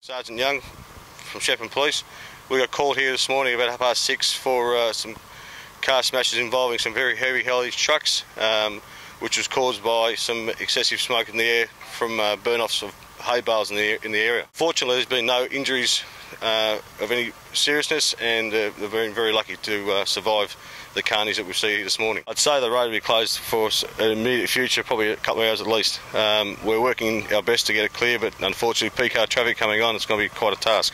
Sergeant Young from Shepparton Police. We got called here this morning about 6:30 for some car smashes involving some very heavy haulage trucks, which was caused by some excessive smoke in the air from burn-offs of hay bales in the area. Fortunately, there's been no injuries of any seriousness, and they've been very lucky to survive the carnage that we see here this morning. I'd say the road will be closed for an immediate future, probably a couple of hours at least. We're working our best to get it clear, but unfortunately, P-car traffic coming on, it's going to be quite a task.